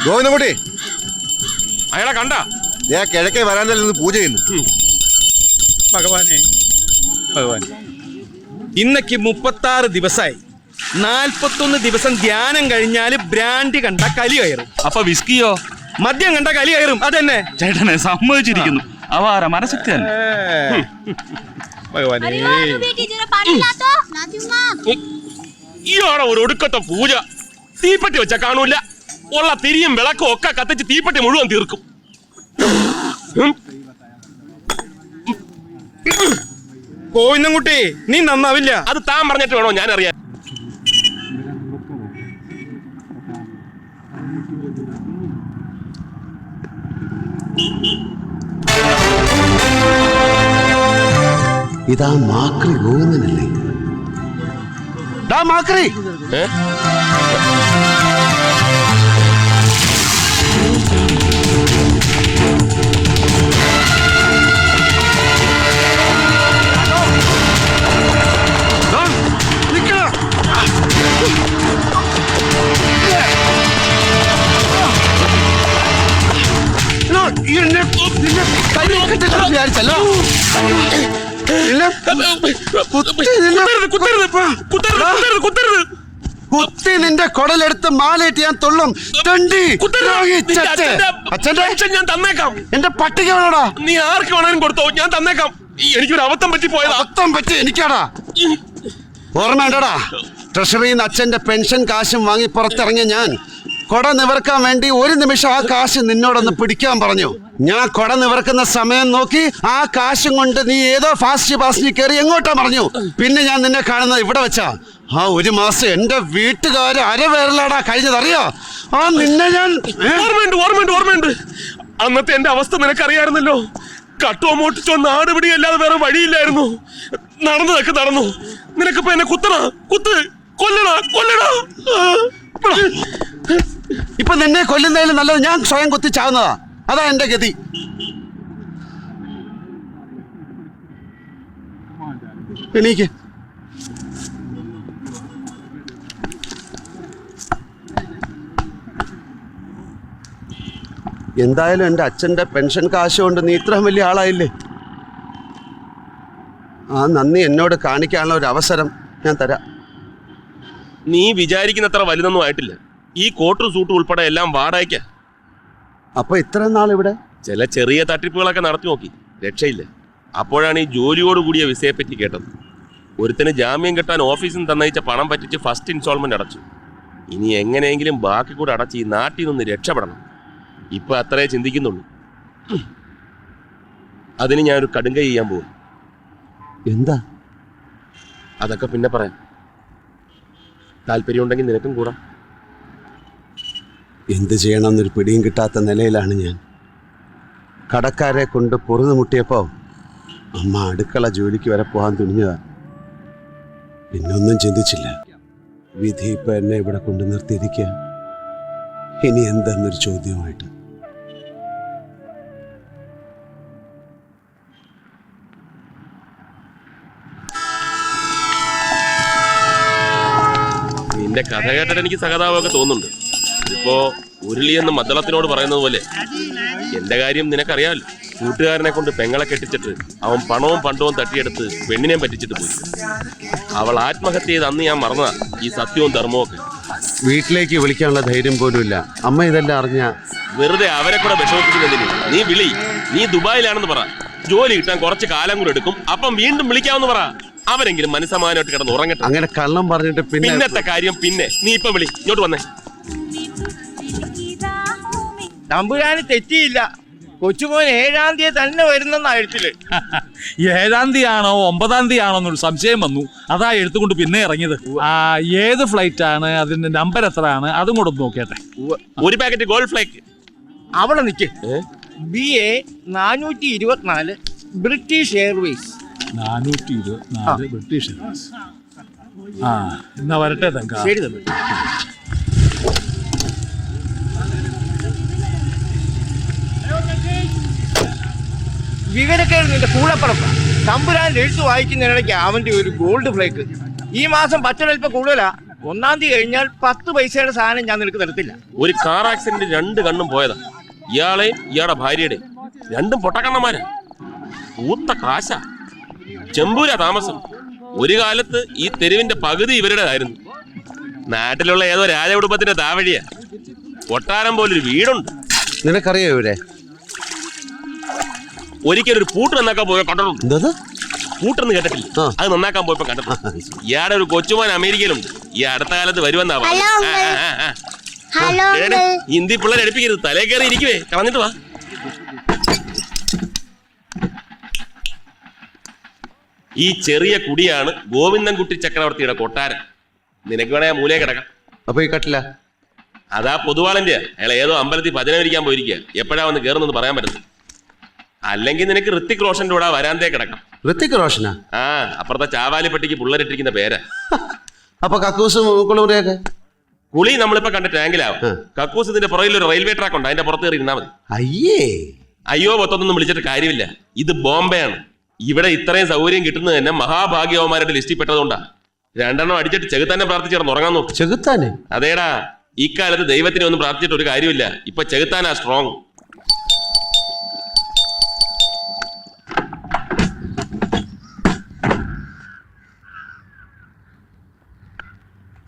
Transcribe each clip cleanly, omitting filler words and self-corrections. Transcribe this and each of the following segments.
ഗോവിന്ദൻകുട്ടി, അയാളെ കണ്ട ഞാൻ കിഴക്കേ വരാന്തയിൽ നിന്ന് പൂജ ചെയ്യുന്നു. ഭഗവാനെ, ഭഗവാൻ, ഇന്നേക്ക് 36 ദിവസമായി. 41 ദിവസം ധ്യാനം കഴിഞ്ഞാല് ബ്രാൻഡ് കണ്ട കലി കയറും. അപ്പൊ വിസ്കിയോ? മദ്യം കണ്ട കലി കയറും. അതന്നെ ചേട്ടനെ സമ്മതിച്ചിരിക്കുന്നു. അവാര മനഃശക്തി തന്നെ. ഭഗവാനെ, ഈയോടെ ഒരു ഒടുക്കത്തെ പൂജ. തീപ്പെട്ടി വെച്ച കാണൂല. ഉള്ള തിരിയും വിളക്കും ഒക്കെ കത്തിച്ച് തീപ്പെട്ടി മുഴുവൻ തീർക്കും. ഗോവിന്ദൻകുട്ടി, നീ നന്നാവില്ല. അത് താൻ പറഞ്ഞിട്ട് വേണോ ഞാൻ അറിയാൻ? ഇതാ മാക്രി ഗോവിന്ദനല്ലേ? മാക്രി, വിചാരിച്ചല്ലോ. കുത്തി നിന്റെ കൊടലെടുത്ത് മാലയിട്ട് ഞാൻ തുള്ളും. ഞാൻ തന്നേക്കാം. എന്റെ പട്ടിക വേണോടാ? നീ ആർക്ക് വേണേലും കൊടുത്തോ, ഞാൻ തന്നേക്കാം. എനിക്കൊരു അബദ്ധം പറ്റി പോയതാ. അബദ്ധം പറ്റി എനിക്കാടാ. ഓർമ്മയുണ്ടടാ, ട്രഷറിയിൽ നിന്ന് അച്ഛന്റെ പെൻഷൻ കാശും വാങ്ങി പുറത്തിറങ്ങിയ ഞാൻ കൊട നിവർക്കാൻ വേണ്ടി ഒരു നിമിഷം ആ കാശ് നിന്നോടൊന്ന് പിടിക്കാൻ പറഞ്ഞു. ഞാൻ കൊട നിവർക്കുന്ന സമയം നോക്കി ആ കാശും കൊണ്ട് നീ ഏതോ ഫാസ്റ്റ് പാസിന് കയറി എങ്ങോട്ടാ പറഞ്ഞു. പിന്നെ ഞാൻ നിന്നെ കാണുന്നത് ഇവിടെ വെച്ചാ. ആ ഒരു മാസം എന്റെ വീട്ടുകാര് അരവേറലാടാ കഴിഞ്ഞതറിയോ? ആ നിന്നെ ഞാൻ ഓർമ്മയുണ്ട്. അന്നത്തെ എന്റെ അവസ്ഥ നിനക്കറിയായിരുന്നല്ലോ. കട്ടോ മോട്ടിച്ചോ നാട് പിടിയല്ലാതെ വേറെ വഴിയില്ലായിരുന്നു. നടന്നതൊക്കെ നടന്നു. നിനക്കിപ്പോ എന്നെ കൊല്ലടാ. ഇപ്പൊ നിന്നെ കൊല്ലുന്നതിലും നല്ലത് ഞാൻ സ്വയം കുത്തി ചാവുന്നതാ. അതാ എന്റെ ഗതി. എണീക്ക്. എന്തായാലും എന്റെ അച്ഛന്റെ പെൻഷൻ കാശ് കൊണ്ട് നീ ഇത്രയും വലിയ ആളായില്ലേ. ആ നന്ദി എന്നോട് കാണിക്കാനുള്ള ഒരു അവസരം ഞാൻ തരാം. നീ വിചാരിക്കുന്നത്ര വലുതൊന്നും ആയിട്ടില്ല. ഈ കോട്ടും സൂട്ടും ഉൾപ്പെടെ എല്ലാം വാടകയ്ക്ക. അപ്പൊ ഇത്ര നാൾ ഇവിടെ ചില ചെറിയ തട്ടിപ്പുകളൊക്കെ നടത്തി നോക്കി, രക്ഷയില്ല. അപ്പോഴാണ് ഈ ജോലിയോടുകൂടിയ വിസയെ പറ്റി കേട്ടത്. ഒരുത്തന് ജാമ്യം കെട്ടാൻ ഓഫീസിൽ നിന്ന് തന്നയിച്ച പണം പറ്റിച്ച് ഫസ്റ്റ് ഇൻസ്റ്റാൾമെന്റ് അടച്ചു. ഇനി എങ്ങനെയെങ്കിലും ബാക്കി കൂടെ അടച്ച് ഈ നാട്ടിൽ നിന്ന് രക്ഷപ്പെടണം. ഇപ്പൊ അത്രേ ചിന്തിക്കുന്നുള്ളൂ. അതിന് ഞാനൊരു കടുങ്കൈ ചെയ്യാൻ പോകും. എന്താ? അതൊക്കെ പിന്നെ പറയാം. താല്പര്യമുണ്ടെങ്കിൽ നിനക്കും കൂടാം. എന്ത് ചെയ്യണമെന്നൊരു പിടിയും കിട്ടാത്ത നിലയിലാണ് ഞാൻ. കടക്കാരെ കൊണ്ട് പൊറുതു മുട്ടിയപ്പോൾ അമ്മ അടുക്കള ജോലിക്ക് വരെ പോകാൻ തുനിഞ്ഞതാ. പിന്നൊന്നും ചിന്തിച്ചില്ല. വിധി ഇപ്പൊ എന്നെ ഇവിടെ കൊണ്ട് നിർത്തിയിരിക്കുക. ഇനി എന്തെന്നൊരു ചോദ്യമായിട്ട്. നിന്റെ കഥ കേട്ടിട്ട് എനിക്ക് സഹതാപമൊക്കെ തോന്നുന്നുണ്ട്. ഇപ്പോ ഉരുളിയെന്ന് മദ്ദളത്തിനോട് പറയുന്നത് പോലെ എന്റെ കാര്യം നിനക്കറിയാമല്ലോ. കൂട്ടുകാരനെ കൊണ്ട് പെങ്ങളെ കെട്ടിച്ചിട്ട് അവൻ പണവും പണ്ടവും തട്ടിയെടുത്ത് പെണ്ണിനെയും പറ്റിച്ചിട്ട് പോയി. അവൾ ആത്മഹത്യ ചെയ്ത് അന്ന് ഞാൻ മറന്നതാ ഈ സത്യവും ധർമ്മവും ഒക്കെ. വീട്ടിലേക്ക് വിളിക്കാനുള്ള ധൈര്യം പോലും ഇല്ല. അമ്മ ഇതെല്ലാം അറിഞ്ഞ വെറുതെ അവരെ കൂടെ വിഷമിപ്പിക്കുന്നതിന് നീ വിളി. നീ ദുബായിലാണെന്ന് പറ. ജോലി കിട്ടാൻ കുറച്ച് കാലം കൂടെ എടുക്കും. അപ്പം വീണ്ടും വിളിക്കാമെന്ന് പറ. അവരെങ്കിലും മനസ്സമാനമായിട്ട് കിടന്ന് ഉറങ്ങട്ടെ. അങ്ങനെ കള്ളം പറഞ്ഞിട്ട് പിന്നത്തെ കാര്യം പിന്നെ. നീ ഇപ്പൊ വിളി, ഇങ്ങോട്ട് വന്നേ. തമ്പുരാന് തെറ്റിയില്ല. കൊച്ചുമോൻ 7-ാം തീയതി തന്നെ വരുന്നെന്നാ എഴുത്തില്. 7-ാം തീയതി ആണോ 9-ാം തീയതി ആണോ എന്നൊരു സംശയം വന്നു. അതാ എഴുത്തുകൊണ്ട് പിന്നെ ഇറങ്ങിയത്. ഏത് ഫ്ലൈറ്റ് ആണ്, അതിന്റെ നമ്പർ എത്രയാണ്, അതും കൂടെ നോക്കിയട്ടെ. ഒരു പാക്കറ്റ് ഗോൾഡ് ഫ്ലൈക്ക്. അവിടെ നിൽക്ക്. BA 424 British Airways. 424 British Airways. എന്നാ വരട്ടെ തങ്ക. ശരി തമ്പി. വിവരക്കേട് നിന്റെ കൂടപ്പറപ്പ. തമ്പുരാൻ എഴുത്ത് വായിക്കുന്നതിനിടയ്ക്ക് അവന്റെ ഒരു ഗോൾഡ് ഫ്ലേക്ക്. ഈ മാസം പച്ചടൽപ്പം കൂടുതലാ. 1-ാം തീയതി കഴിഞ്ഞാൽ 10 പൈസയുടെ സാധനം ഞാൻ നിനക്ക് തരത്തില്ല. ഒരു കാർ ആക്സിഡന്റ് 2 കണ്ണും പോയതാ. ഇയാളെയും ഇയാളുടെ ഭാര്യയുടെയും. രണ്ടും പൊട്ടക്കണ്ണന്മാരാ. ഊത്ത കാശ. ചെമ്പൂരാ താമസം. ഒരു കാലത്ത് ഈ തെരുവിന്റെ പകുതി ഇവരുടേതായിരുന്നു. നാട്ടിലുള്ള ഏതോ രാജകുടുംബത്തിന്റെ താവഴിയാ. കൊട്ടാരം പോലൊരു വീടുണ്ട്. നിനക്കറിയോ ഇവരെ? ഒരിക്കലും ഒരു പൂട്ട് നന്നാക്കാൻ പോയ കണ്ടിട്ടുണ്ട്. എന്തത്? പൂട്ടെന്ന് കേട്ടിട്ടില്ല. ആ. അത് നന്നാക്കാൻ പോയപ്പോ കണ്ടിട്ടുണ്ട്. ഇയാടെ ഒരു കൊച്ചുമോൻ അമേരിക്കയിലുണ്ട്. ഈ അടുത്ത കാലത്ത് വരുമെന്നാ ഹലോ ഹിന്ദി പിള്ളേർ എടുപ്പിക്കരുത്. തലേ കയറി ഇരിക്കുവേ. കളഞ്ഞിട്ട് വാ. ഈ ചെറിയ കുടിയാണ് ഗോവിന്ദൻകുട്ടി ചക്രവർത്തിയുടെ കൊട്ടാരം. നിനക്ക് വേണേ മൂലേ കിടക്കാം. അപ്പൊ ഈ കട്ടില അതാ പൊതുവാളന്റെ. അയാൾ ഏതോ അമ്പലത്തിൽ ഭജന ഇരിക്കാൻ പോയിരിക്കുക. എപ്പോഴാ വന്ന് കയറുന്നെന്ന് പറയാൻ പറ്റുന്നു. അല്ലെങ്കിൽ നിനക്ക് ഋത്തിക് റോഷന്റെ കൂടെ വരാന്തേ കിടക്കാം. ഋത്തിക് റോഷനാ? ആ, അപ്പുറത്തെ ചാവാലിപ്പട്ടിക്ക് പിള്ളേരിട്ടിരിക്കുന്ന പേരാ. അപ്പൊ കക്കൂസും കുളിമുറിയൊക്കെ? കുളി നമ്മളിപ്പോ കണ്ട ടാങ്കിലാവും. കക്കൂസ് ഇതിന്റെ പുറകിൽ ഒരു റെയിൽവേ ട്രാക്ക് ഉണ്ട്. അതിന്റെ പുറത്ത് കയറി ഇരുന്നാ മതി. അയ്യേ, അയ്യോ പൊത്തൊന്നും വിളിച്ചിട്ട് കാര്യമില്ല. ഇത് ബോംബെയാണ്. ഇവിടെ ഇത്രയും സൗകര്യം കിട്ടുന്നത് തന്നെ മഹാഭാഗ്യവന്മാരുടെ ലിസ്റ്റിൽ പെട്ടതുകൊണ്ടാ. 2 അടിച്ചിട്ട് ചെകുത്താനെ പ്രാർത്ഥിച്ചിടന്ന് ഉറങ്ങാൻ നോക്കും. ചെകുത്താനെ? അതേടാ, ഇക്കാലത്ത് ദൈവത്തിനെ ഒന്നും പ്രാർത്ഥിച്ചിട്ട് ഒരു കാര്യമില്ല. ഇപ്പൊ ചെകുത്താനാ സ്ട്രോങ്.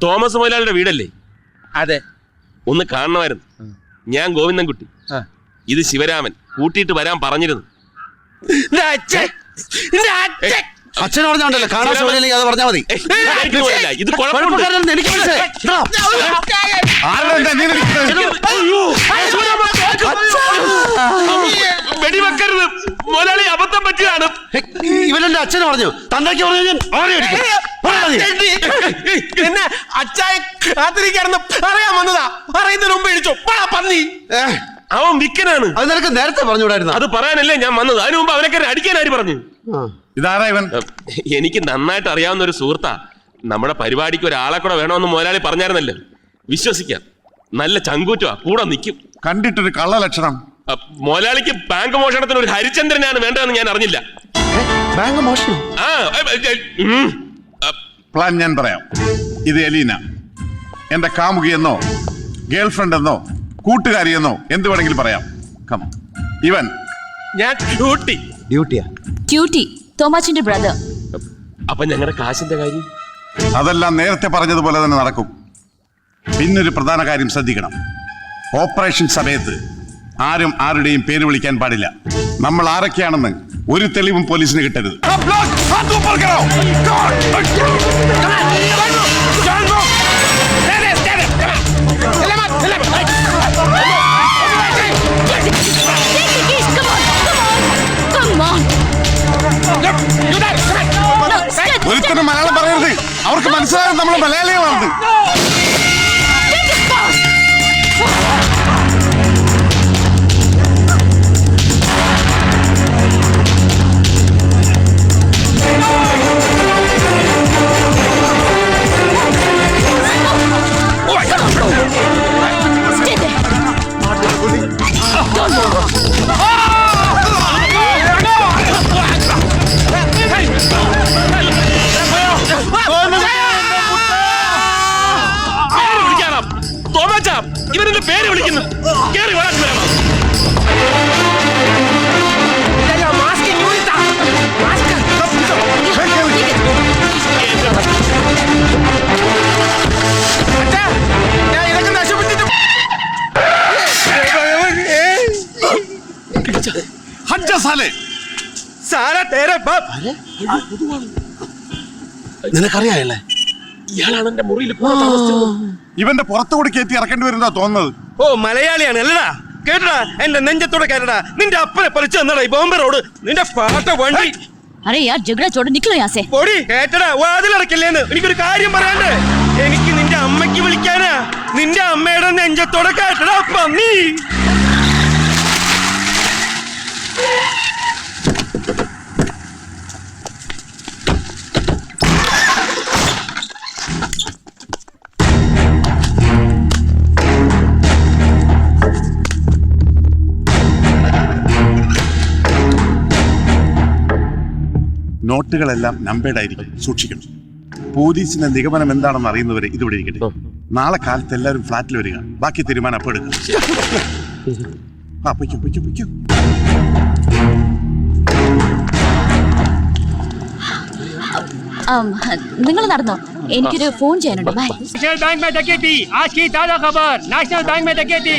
തോമസ് മുതലാളിയുടെ വീടല്ലേ? അതെ. ഒന്ന് കാണണമായിരുന്നു. ഞാൻ ഗോവിന്ദൻകുട്ടി, ഇത് ശിവരാമൻ. കൂട്ടിയിട്ട് വരാൻ പറഞ്ഞിരുന്നു. അച്ഛൻ പറഞ്ഞോണ്ടല്ലോ കാണാൻ സൗകര്യം അത് പറഞ്ഞാൽ മതി. ഇത് കുഴപ്പമുണ്ട്. എനിക്ക് മനസ്സിലായി. വെടിവെക്കരുത് മുതലാളി, അബദ്ധം പറ്റിയതാണ്. ഇവനെന്റെ അച്ഛന് പറഞ്ഞു, തന്തയ്ക്ക് പറഞ്ഞു ഞാൻ ആരെ അടിക്കും. എന്നെ അച്ചായ കാത്തിരിക്കാണെന്ന് അറിയാൻ വന്നതാ. അറിയുന്നതിന് മുമ്പ് ഇടിച്ചോ പന്നി. അവൻ വിക്കനാണ്. അത് നിനക്ക് നേരത്തെ പറഞ്ഞുകൂടായിരുന്നു. അത് പറയാനല്ലേ ഞാൻ വന്നത്. അതിനു മുമ്പ് അവനൊക്കെ അടിക്കാൻ ആര് പറഞ്ഞു? ഇതാരാ ഇവൻ? എനിക്ക് നന്നായിട്ട് അറിയാവുന്ന ഒരു സുഹൃത്താ. നമ്മുടെ പരിപാടിക്ക് ഒരാളെ കൂടെ വേണമെന്ന് മുതലാളി പറഞ്ഞായിരുന്നല്ലോ. വിശ്വസിക്കാം. നല്ല ചങ്കൂറ്റുവാ, കൂടെ നിൽക്കും. കണ്ടിട്ടൊരു കള്ള ലക്ഷണം. മുതലാളിക്ക് ബാങ്ക് മോഷണത്തിന് ഒരു ഹരിചന്ദ്രനാണ് വേണ്ടതെന്ന് ഞാൻ അറിഞ്ഞില്ല. ബാങ്ക് മോഷണം? ആ, പ്ലാൻ ഞാൻ പറയാം. ഇത് എലീന, എന്റെ കാമുകിയെന്നോ ഗേൾ ഫ്രണ്ട് എന്നോ കൂട്ടുകാരിയെന്നോ എന്ത് വേണമെങ്കിലും പറയാം. കം. ഇവൻ ഞാൻ ഡ്യൂട്ടി. ഡ്യൂട്ടിയാ? ക്യൂട്ടി, തോമാച്ചിന്റെ ബ്രദർ. അപ്പൊ ഞങ്ങളുടെ കാശിന്റെ കാര്യം? അതെല്ലാം നേരത്തെ പറഞ്ഞതുപോലെ തന്നെ നടക്കും. പിന്നൊരു പ്രധാന കാര്യം ശ്രദ്ധിക്കണം. ഓപ്പറേഷൻ സമയത്ത് ആരും ആരുടെയും പേര് വിളിക്കാൻ പാടില്ല. നമ്മൾ ആരൊക്കെയാണെന്ന് ഒരു തെളിവും പോലീസിന് കിട്ടരുത്. ഒരുത്തരും മലയാളം പറയരുത്. അവർക്ക് മനസ്സിലാകും നമ്മൾ മലയാളികളാണ്. ഇവരെന്റെ പേര് വിളിക്കുന്നു. കേറി വളർന്നു വരാമോ? നിനക്കറിയാല്ലേ? ഇയാളാണ് എന്റെ മുറിയിൽ താമസിച്ചത്. ഇവന്റെ പുറത്തുകൂടി കയറ്റി ഇറക്കേണ്ടി വരുന്നതാ തോന്നുന്നത്. ഓ, മലയാളിയാണ് അല്ലടാ. കേട്ടടാ, എന്റെ നെഞ്ചത്തോടെ കേട്ടടാ. നിന്റെ അപ്പനെ പറിച്ചു തന്നടാ ഈ ബോംബെ റോഡ്. നിന്റെ പാട്ട വണ്ടി. अरे यार झगड़ा छोड़ो, निकलो यहाँ से. പൊടി കേട്ടടാ, വാതിലടക്കില്ലേന്ന്. എനിക്കൊരു കാര്യം പറയാണ്ട്. എനിക്ക് നിന്റെ അമ്മയ്ക്ക് വിളിക്കാനാ. നിന്റെ അമ്മയുടെ നെഞ്ചത്തോടെ കേട്ടടാ പന്നി. നോട്ടുകളെല്ലാം നമ്പേർഡ് ആയിരിക്കും, സൂക്ഷിക്കണം. പോലീസിന്റെ നിഗമനം എന്താണെന്ന് അറിയുന്നവരെ ഇതിവിടെ ഇരിക്കട്ടെ. നാളെ കാലത്ത് എല്ലാവരും ഫ്ലാറ്റിൽ വരിക. ബാക്കി തീരുമാനം അപ്പോൾ എടുക്കാം. ആ പൊയ്ക്കോ പൊയ്ക്കോ പൊയ്ക്കോ. നിങ്ങൾ നടന്നോ, എനിക്കൊരു ഫോൺ ചെയ്യാനുണ്ട്. ബൈ. नेशनल बैंक में डकैती, आज की ताजा खबर। नेशनल बैंक में डकैती,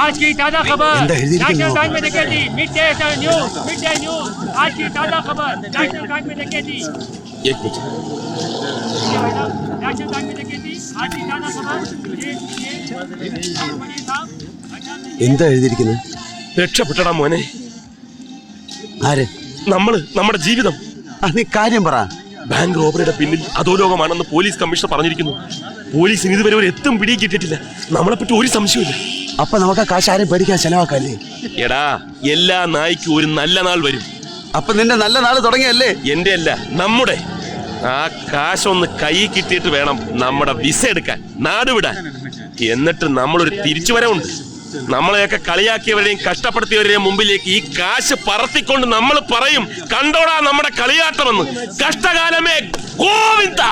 आज की ताजा खबर। नेशनल बैंक में डकैती, मिड डे न्यूज, आज की ताजा खबर। नेशनल बैंक में डकैती, एक मिनट. नेशनल बैंक में डकैती, आज की ताजा खबर। എന്താ എഴുതിയിരിക്കുന്നത്? രക്ഷപ്പെട്ടടാ മോനെ. ആര്? നമ്മുടെ ജീവിതം. നീ കാര്യം പറ. ബാങ്ക് റോബറിയുടെ പിന്നിൽ അധോലോകമാണെന്ന് പോലീസ് കമ്മീഷണർ പറഞ്ഞിരിക്കുന്നു. പോലീസിന് ഇതുവരെ ഒരു എത്തും പിടിയും കിട്ടിയിട്ടില്ല. നമ്മളെ പറ്റി ഒരു സംശയമില്ല. അപ്പൊ നമുക്ക് ആ കാശ് ആരും പേടിക്കാൻ ചെലവാക്കല്ലേ? എടാ, എല്ലാ നായ്ക്കും ഒരു നല്ല നാൾ വരും. അപ്പൊ നിന്റെ നല്ല നാള് തുടങ്ങിയല്ലേ? എന്റെ അല്ല, നമ്മുടെ. ആ കാശൊന്ന് കൈ കിട്ടിയിട്ട് വേണം നമ്മുടെ വിസ എടുക്കാൻ, നാടുവിടാൻ. എന്നിട്ട് നമ്മളൊരു തിരിച്ചുവരവുണ്ട്. നമ്മളെയൊക്കെ കളിയാക്കിയവരെയും കഷ്ടപ്പെടുത്തിയവരുടെയും മുമ്പിലേക്ക് ഈ കാശ് പറത്തിക്കൊണ്ട് നമ്മൾ പറയും, കണ്ടോടാ നമ്മുടെ കളിയാട്ടമെന്ന്. കഷ്ടകാലമേ ഗോവിന്ദ.